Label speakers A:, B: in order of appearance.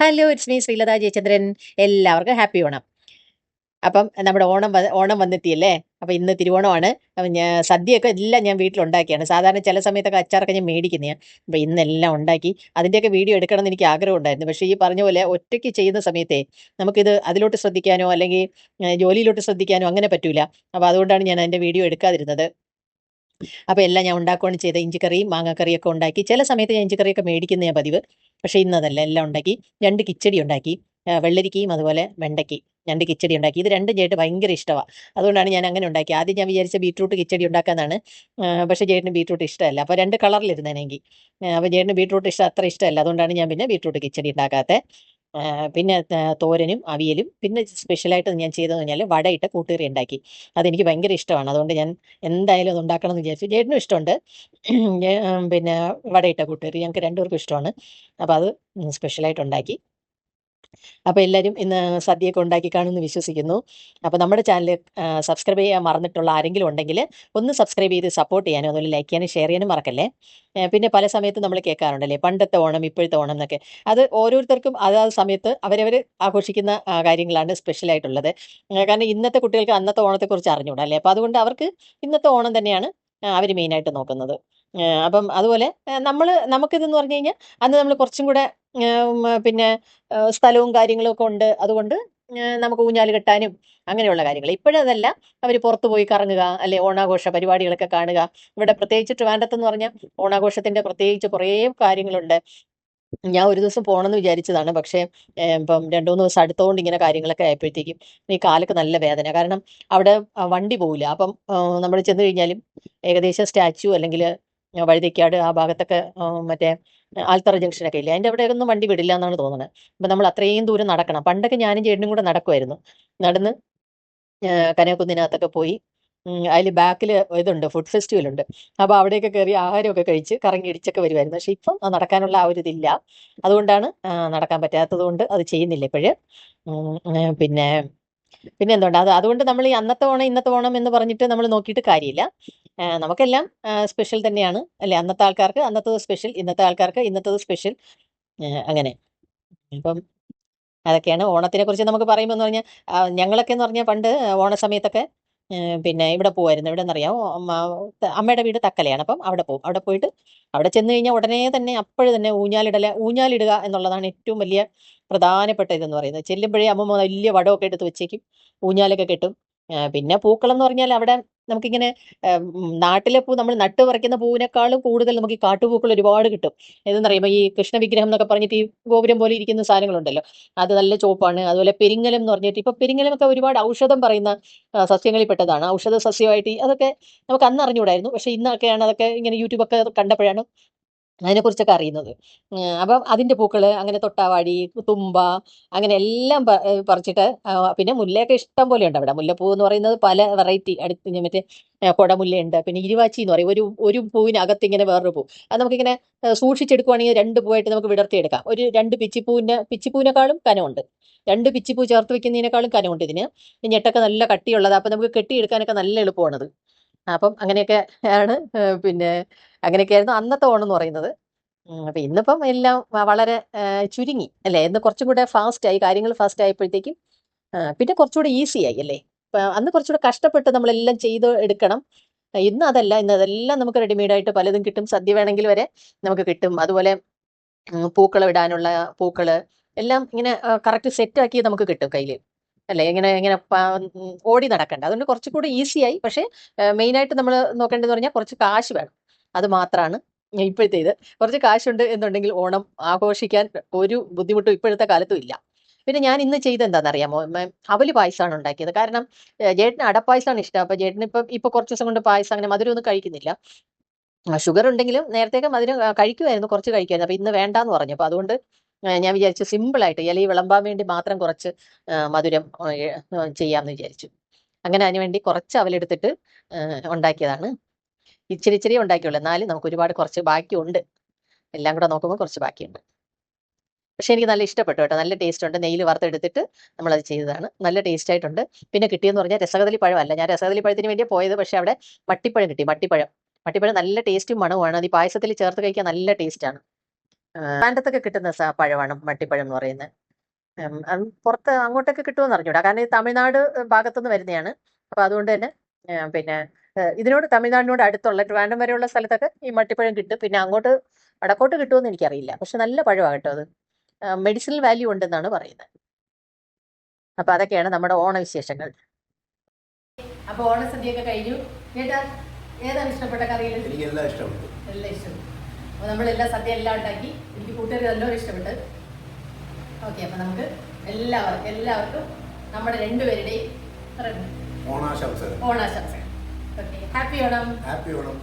A: Hello, it's me Sreelatha Jayachandran. എല്ലാവർക്കും happy Onam. അപ്പം നമ്മുടെ ഓണം വന്നെത്തിയല്ലേ. അപ്പം ഇന്ന് തിരുവോണമാണ്. അപ്പം സദ്യയൊക്കെ എല്ലാം ഞാൻ വീട്ടിലുണ്ടാക്കിയാണ്. സാധാരണ ചില സമയത്തൊക്കെ അച്ചാറൊക്കെ ഞാൻ മേടിക്കുന്നതാണ്. അപ്പം ഇന്നെല്ലാം ഉണ്ടാക്കി. അതിൻ്റെയൊക്കെ വീഡിയോ എടുക്കണമെന്ന് എനിക്ക് ആഗ്രഹമുണ്ടായിരുന്നു. പക്ഷേ ഈ പറഞ്ഞ പോലെ ഒറ്റയ്ക്ക് ചെയ്യുന്ന സമയത്തേ നമുക്കിത് അതിലോട്ട് ശ്രദ്ധിക്കാനോ അല്ലെങ്കിൽ ജോലിയിലോട്ട് ശ്രദ്ധിക്കാനോ അങ്ങനെ പറ്റൂല. അപ്പോൾ അതുകൊണ്ടാണ് ഞാൻ അതിൻ്റെ വീഡിയോ എടുക്കാതിരുന്നത്. അപ്പോൾ എല്ലാം ഞാൻ ഉണ്ടാക്കുകയാണ് ചെയ്തത്. ഇഞ്ചിക്കറിയും മാങ്ങാക്കറിയൊക്കെ ഉണ്ടാക്കി. ചില സമയത്ത് ഞാൻ ഇഞ്ചിക്കറിയൊക്കെ മേടിക്കുന്നതാണ് പതിവ്. പക്ഷേ ഇന്നതല്ല, എല്ലാം ഉണ്ടാക്കി. 2 കിച്ചടി ഉണ്ടാക്കി. വെള്ളരിക്കയും അതുപോലെ വെണ്ടയ്ക്കയും 2 കിച്ചടി ഉണ്ടാക്കി. ഇത് രണ്ടും ചേട്ടന് ഭയങ്കര ഇഷ്ടമാണ്. അതുകൊണ്ടാണ് ഞാൻ അങ്ങനെ ഉണ്ടാക്കിയത്. ആദ്യം ഞാൻ വിചാരിച്ച ബീറ്റ്റൂട്ട് കിച്ചടി ഉണ്ടാക്കാമെന്നാണ്. പക്ഷേ ചേട്ടന് ബീറ്റ്റൂട്ട് ഇഷ്ടമല്ല. അപ്പോൾ 2 കളറിലിരുന്നേനെങ്കിൽ. അപ്പോൾ ചേട്ടന് ബീറ്റ്റൂട്ട് അത്ര ഇഷ്ടമല്ല. അതുകൊണ്ടാണ് ഞാൻ പിന്നെ ബീറ്റ്റൂട്ട് കിച്ചടി ഉണ്ടാക്കാത്തത്. പിന്നെ തോരനും അവിയലും പിന്നെ സ്പെഷ്യലായിട്ട് ഞാൻ ചെയ്തതെന്ന് പറഞ്ഞാൽ വടയിട്ട കൂട്ടുകറി ഉണ്ടാക്കി. അതെനിക്ക് ഭയങ്കര ഇഷ്ടമാണ്. അതുകൊണ്ട് ഞാൻ എന്തായാലും അത് ഉണ്ടാക്കണം എന്ന് വിചാരിച്ചു. ചേട്ടനും ഇഷ്ടമുണ്ട്. പിന്നെ വടയിട്ട കൂട്ടുകറി ഞങ്ങൾക്ക് രണ്ടുപേർക്കും ഇഷ്ടമാണ്. അപ്പോൾ അത് സ്പെഷ്യലായിട്ട് ഉണ്ടാക്കി. അപ്പോൾ എല്ലാവരും ഇന്ന് സദ്യയൊക്കെ ഉണ്ടാക്കി കാണുമെന്ന് വിശ്വസിക്കുന്നു. അപ്പോൾ നമ്മുടെ ചാനൽ സബ്സ്ക്രൈബ് ചെയ്യാൻ മറന്നിട്ടുള്ള ആരെങ്കിലും ഉണ്ടെങ്കിൽ ഒന്ന് സബ്സ്ക്രൈബ് ചെയ്ത് സപ്പോർട്ട് ചെയ്യാനും അതുപോലെ ലൈക്ക് ചെയ്യാനും ഷെയർ ചെയ്യാനും മറക്കല്ലേ. പിന്നെ പല സമയത്തും നമ്മൾ കേൾക്കാറുണ്ടല്ലേ, പണ്ടത്തെ ഓണം ഇപ്പോഴത്തെ ഓണം എന്നൊക്കെ. അത് ഓരോരുത്തർക്കും അതാത് സമയത്ത് അവരവർ ആഘോഷിക്കുന്ന കാര്യങ്ങളാണ് സ്പെഷ്യലായിട്ടുള്ളത്. കാരണം ഇന്നത്തെ കുട്ടികൾക്ക് അന്നത്തെ ഓണത്തെക്കുറിച്ച് അറിഞ്ഞൂടാ അല്ലേ. അപ്പോൾ അതുകൊണ്ട് അവർക്ക് ഇന്നത്തെ ഓണം തന്നെയാണ് അവർ മെയിനായിട്ട് നോക്കുന്നത്. അപ്പം അതുപോലെ നമുക്കിതെന്ന് പറഞ്ഞു കഴിഞ്ഞാൽ അന്ന് നമ്മൾ കുറച്ചും കൂടെ പിന്നെ സ്ഥലവും കാര്യങ്ങളും ഒക്കെ ഉണ്ട്. അതുകൊണ്ട് നമുക്ക് ഊഞ്ഞാല് കെട്ടാനും അങ്ങനെയുള്ള കാര്യങ്ങൾ. ഇപ്പോഴതല്ല, അവർ പുറത്ത് പോയി കറങ്ങുക, അല്ലെ ഓണാഘോഷ പരിപാടികളൊക്കെ കാണുക. ഇവിടെ പ്രത്യേകിച്ച് ട്രിവാൻഡ്രത്തെന്ന് പറഞ്ഞാൽ ഓണാഘോഷത്തിന്റെ പ്രത്യേകിച്ച് കുറേ കാര്യങ്ങളുണ്ട്. ഞാൻ ഒരു ദിവസം പോകണമെന്ന് വിചാരിച്ചതാണ്. പക്ഷേ ഇപ്പം 2-3 ദിവസം അടുത്തുകൊണ്ട് ഇങ്ങനെ കാര്യങ്ങളൊക്കെ ആയപ്പോഴത്തേക്കും ഈ കാലൊക്കെ നല്ല വേദന. കാരണം അവിടെ വണ്ടി പോകില്ല. അപ്പം നമ്മൾ ചെന്ന് കഴിഞ്ഞാലും ഏകദേശം സ്റ്റാച്യു അല്ലെങ്കിൽ വഴുതയ്ക്കാട് ആ ഭാഗത്തൊക്കെ മറ്റേ ആൽത്തറ ജംഗ്ഷനൊക്കെ ഇല്ലേ, അതിൻ്റെ അവിടെയൊന്നും വണ്ടി വിടില്ല എന്നാണ് തോന്നുന്നത്. അപ്പം നമ്മൾ അത്രയും ദൂരം നടക്കണം. പണ്ടൊക്കെ ഞാനും ചേട്ടനും കൂടെ നടക്കുമായിരുന്നു. നടന്ന് കനകക്കുന്നിനകത്തൊക്കെ പോയി അതിൽ ബാക്കിൽ ഇതുണ്ട്, ഫുഡ് ഫെസ്റ്റിവൽ ഉണ്ട്. അപ്പോൾ അവിടെയൊക്കെ കയറി ആഹാരമൊക്കെ കഴിച്ച് കറങ്ങി ഇടിച്ചൊക്കെ വരുമായിരുന്നു. പക്ഷേ ഇപ്പം നടക്കാനുള്ള ആ ഒരു ഇതില്ല. അതുകൊണ്ടാണ് നടക്കാൻ പറ്റാത്തത് കൊണ്ട് അത് ചെയ്യുന്നില്ല ഇപ്പോഴ്. പിന്നെ പിന്നെ എന്തുകൊണ്ട് അതുകൊണ്ട് നമ്മൾ ഈ അന്നത്തെ ഓണം ഇന്നത്തെ ഓണം എന്ന് പറഞ്ഞിട്ട് നമ്മൾ നോക്കിയിട്ട് കാര്യമില്ല. നമുക്കെല്ലാം സ്പെഷ്യൽ തന്നെയാണ് അല്ലേ. അന്നത്തെ ആൾക്കാർക്ക് അന്നത്തത് സ്പെഷ്യൽ, ഇന്നത്തെ ആൾക്കാർക്ക് ഇന്നത്തത് സ്പെഷ്യൽ. അങ്ങനെ. ഇപ്പം അതൊക്കെയാണ് ഓണത്തിനെ കുറിച്ച് നമുക്ക് പറയുമ്പോൾ എന്ന് പറഞ്ഞാൽ ഞങ്ങളൊക്കെ എന്ന് പറഞ്ഞാൽ പണ്ട് ഓണസമയത്തൊക്കെ പിന്നെ ഇവിടെ പോകുമായിരുന്നു. എവിടെ നിന്നറിയാമോ, അമ്മയുടെ വീട് തക്കലയാണ്. അപ്പം അവിടെ പോകും. അവിടെ പോയിട്ട് അവിടെ ചെന്ന് കഴിഞ്ഞാൽ ഉടനെ തന്നെ അപ്പോഴ് തന്നെ ഊഞ്ഞാലിടുക എന്നുള്ളതാണ് ഏറ്റവും വലിയ പ്രധാനപ്പെട്ട ഇതെന്ന് പറയുന്നത്. ചെല്ലുമ്പോഴേ അമ്മമ്മ വലിയ വടമൊക്കെ എടുത്ത് വെച്ചേക്കും, ഊഞ്ഞാലൊക്കെ കെട്ടും. പിന്നെ പൂക്കളം എന്ന് പറഞ്ഞാൽ അവിടെ നമുക്കിങ്ങനെ നാട്ടിലെ പൂ, നമ്മൾ നട്ട് പറിക്കുന്ന പൂവിനേക്കാളും കൂടുതൽ നമുക്ക് ഈ കാട്ടുപൂക്കൾ ഒരുപാട് കിട്ടും. ഏതെന്നറിയുമ്പോൾ ഈ കൃഷ്ണ വിഗ്രഹം എന്നൊക്കെ പറഞ്ഞിട്ട് ഈ ഗോപുരം പോലെ ഇരിക്കുന്ന സാധനങ്ങളുണ്ടല്ലോ, അത് നല്ല ചുവപ്പാണ്. അതുപോലെ പെരിങ്ങലം എന്ന് പറഞ്ഞിട്ട്, ഇപ്പൊ പെരിങ്ങലമൊക്കെ ഒരുപാട് ഔഷധം പറയുന്ന സസ്യങ്ങളിൽ പെട്ടതാണ്. ഔഷധ സസ്യമായിട്ട് അതൊക്കെ നമുക്ക് അന്ന് അറിഞ്ഞുകൂടായിരുന്നു. പക്ഷേ ഇന്നൊക്കെയാണ് അതൊക്കെ ഇങ്ങനെ യൂട്യൂബൊക്കെ കണ്ടപ്പോഴാണ് അതിനെക്കുറിച്ചൊക്കെ അറിയുന്നത്. അപ്പം അതിൻ്റെ പൂക്കള് അങ്ങനെ തൊട്ടാവാടി, തുമ്പ, അങ്ങനെ എല്ലാം പറിച്ചിട്ട് പിന്നെ മുല്ലയൊക്കെ ഇഷ്ടം പോലെ ഉണ്ട് അവിടെ. മുല്ലപ്പൂ എന്ന് പറയുന്നത് പല വെറൈറ്റി അടുത്ത് മറ്റേ കുടമുല്ലയുണ്ട്. പിന്നെ ഇരുവാച്ചി എന്ന് പറയും, ഒരു ഒരു പൂവിനകത്ത് ഇങ്ങനെ വേറൊരു പൂ. അത് നമുക്കിങ്ങനെ സൂക്ഷിച്ചെടുക്കുവാണെങ്കിൽ 2 പൂവായിട്ട് നമുക്ക് വിടർത്തിയെടുക്കാം. ഒരു 2 പിച്ചിപ്പൂവിനേക്കാളും കനമുണ്ട്. 2 പിച്ചിപ്പൂ ചേർത്ത് വെക്കുന്നതിനേക്കാളും കനമുണ്ട് ഇതിന്. ഈ ഞെട്ടൊക്കെ നല്ല കട്ടിയുള്ളത്. അപ്പം നമുക്ക് കെട്ടിയെടുക്കാനൊക്കെ നല്ല എളുപ്പമാണത്. അപ്പം അങ്ങനെയൊക്കെ ആണ്. പിന്നെ അങ്ങനെയൊക്കെയായിരുന്നു അന്നത്തെ ഓണം എന്ന് പറയുന്നത്. അപ്പം ഇന്നിപ്പം എല്ലാം വളരെ ചുരുങ്ങി അല്ലേ. ഇന്ന് കുറച്ചും കൂടെ ഫാസ്റ്റായി, കാര്യങ്ങൾ ഫാസ്റ്റ് ആയപ്പോഴത്തേക്കും പിന്നെ കുറച്ചുകൂടെ ഈസി ആയി അല്ലേ. ഇപ്പം അന്ന് കുറച്ചുകൂടെ കഷ്ടപ്പെട്ട് നമ്മളെല്ലാം ചെയ്ത് എടുക്കണം. ഇന്ന് അതല്ല, ഇന്ന് അതെല്ലാം നമുക്ക് റെഡിമെയ്ഡായിട്ട് പലതും കിട്ടും. സദ്യ വേണമെങ്കിൽ വരെ നമുക്ക് കിട്ടും. അതുപോലെ പൂക്കളം ഇടാനുള്ള പൂക്കള് എല്ലാം ഇങ്ങനെ കറക്റ്റ് സെറ്റാക്കി നമുക്ക് കിട്ടും കയ്യിൽ അല്ലേ. ഇങ്ങനെ ഇങ്ങനെ ഓടി നടക്കണ്ട. അതുകൊണ്ട് കുറച്ചുകൂടി ഈസിയായി. പക്ഷേ മെയിനായിട്ട് നമ്മൾ നോക്കേണ്ടതെന്ന് പറഞ്ഞാൽ കുറച്ച് കാശ് വേണം. അത് മാത്രമാണ് ഇപ്പോഴത്തെ ഇത്. കുറച്ച് കാശുണ്ട് എന്നുണ്ടെങ്കിൽ ഓണം ആഘോഷിക്കാൻ ഒരു ബുദ്ധിമുട്ടും ഇപ്പോഴത്തെ കാലത്തും ഇല്ല. പിന്നെ ഞാൻ ഇന്ന് ചെയ്തെന്താണെന്നറിയാമോ, അവല് പായസമാണ് ഉണ്ടാക്കിയത്. കാരണം ജേട്ടന് അടപ്പായസമാണ് ഇഷ്ടം. അപ്പോൾ ചേട്ടന് ഇപ്പം കുറച്ച് ദിവസം കൊണ്ട് പായസം അങ്ങനെ മധുരമൊന്നും കഴിക്കുന്നില്ല. ഷുഗർ ഉണ്ടെങ്കിലും നേരത്തെയൊക്കെ മധുരം കഴിക്കുമായിരുന്നു, കുറച്ച് കഴിക്കുമായിരുന്നു. അപ്പോൾ ഇന്ന് വേണ്ടാന്ന് പറഞ്ഞു. അപ്പോൾ അതുകൊണ്ട് ഞാൻ വിചാരിച്ചു സിമ്പിളായിട്ട് ഇലയിൽ വിളമ്പാൻ വേണ്ടി മാത്രം കുറച്ച് മധുരം ചെയ്യാമെന്ന് വിചാരിച്ചു. അങ്ങനെ അതിനുവേണ്ടി കുറച്ച് അവലെടുത്തിട്ട് ഉണ്ടാക്കിയതാണ്. ഇച്ചിരി ഇച്ചിരി ഉണ്ടാക്കിയുള്ളൂ, എന്നാലും നമുക്ക് ഒരുപാട് കുറച്ച് ബാക്കിയുണ്ട്. എല്ലാം കൂടെ നോക്കുമ്പോൾ കുറച്ച് ബാക്കിയുണ്ട്. പക്ഷേ എനിക്ക് നല്ല ഇഷ്ടപ്പെട്ടു കേട്ടോ. നല്ല ടേസ്റ്റ് ഉണ്ട്. നെയ്യിൽ വറുത്തെടുത്തിട്ട് നമ്മളത് ചെയ്തതാണ്. നല്ല ടേസ്റ്റ് ആയിട്ടുണ്ട്. പിന്നെ കിട്ടിയെന്ന് പറഞ്ഞാൽ രസകദളി പഴമല്ല. ഞാൻ രസകദളി പഴത്തിന് വേണ്ടിയാണ് പോയത്. പക്ഷേ അവിടെ മട്ടിപ്പഴം കിട്ടി. മട്ടിപ്പഴം നല്ല ടേസ്റ്റും മണവുമാണ്. അത് ഈ പായസത്തിൽ ചേർത്ത് കഴിക്കാൻ നല്ല ടേസ്റ്റാണ്. ട്രിവാൻഡ്രത്തൊക്കെ കിട്ടുന്ന പഴമാണ് മട്ടിപ്പഴം എന്ന് പറയുന്നത്. അത് പുറത്ത് അങ്ങോട്ടൊക്കെ കിട്ടുമെന്ന് അറിഞ്ഞൂടാ, കാരണം ഇത് തമിഴ്നാട് ഭാഗത്തുനിന്ന് വരുന്നതാണ്. അപ്പൊ അതുകൊണ്ട് തന്നെ പിന്നെ ഇതിനോട് തമിഴ്നാടിനോട് അടുത്തുള്ള ട്രിവാൻഡ്രം വരെയുള്ള സ്ഥലത്തൊക്കെ ഈ മട്ടിപ്പഴം കിട്ടും. പിന്നെ അങ്ങോട്ട് വടക്കോട്ട് കിട്ടുമെന്ന് എനിക്കറിയില്ല. പക്ഷെ നല്ല പഴമാണ് കേട്ടോ അത്. മെഡിസിനൽ വാല്യൂ ഉണ്ടെന്നാണ് പറയുന്നത്. അപ്പൊ അതൊക്കെയാണ് നമ്മുടെ ഓണവിശേഷങ്ങൾ. അപ്പൊ ഓണസദ്യയൊക്കെ കഴിഞ്ഞു. ചേട്ടാ ഏതാണ് ഇഷ്ടപ്പെട്ട കറികൾ?
B: എനിക്കെല്ലാം ഇഷ്ടപ്പെട്ടു.
A: എല്ലാം ഇഷ്ടപ്പെട്ടു. അപ്പോൾ നമ്മളെല്ലാം സദ്യ എല്ലാം ഉണ്ടാക്കി. എനിക്ക് കൂട്ടുകാർ നല്ലോണം ഇഷ്ടപ്പെട്ട്. ഓക്കെ, അപ്പൊ നമുക്ക് എല്ലാവർക്കും നമ്മുടെ രണ്ടുപേരുടെയും
B: ഓണാശംസകൾ.
A: ഓണാശംസകൾ. Okay, happy Onam.
B: Happy Onam.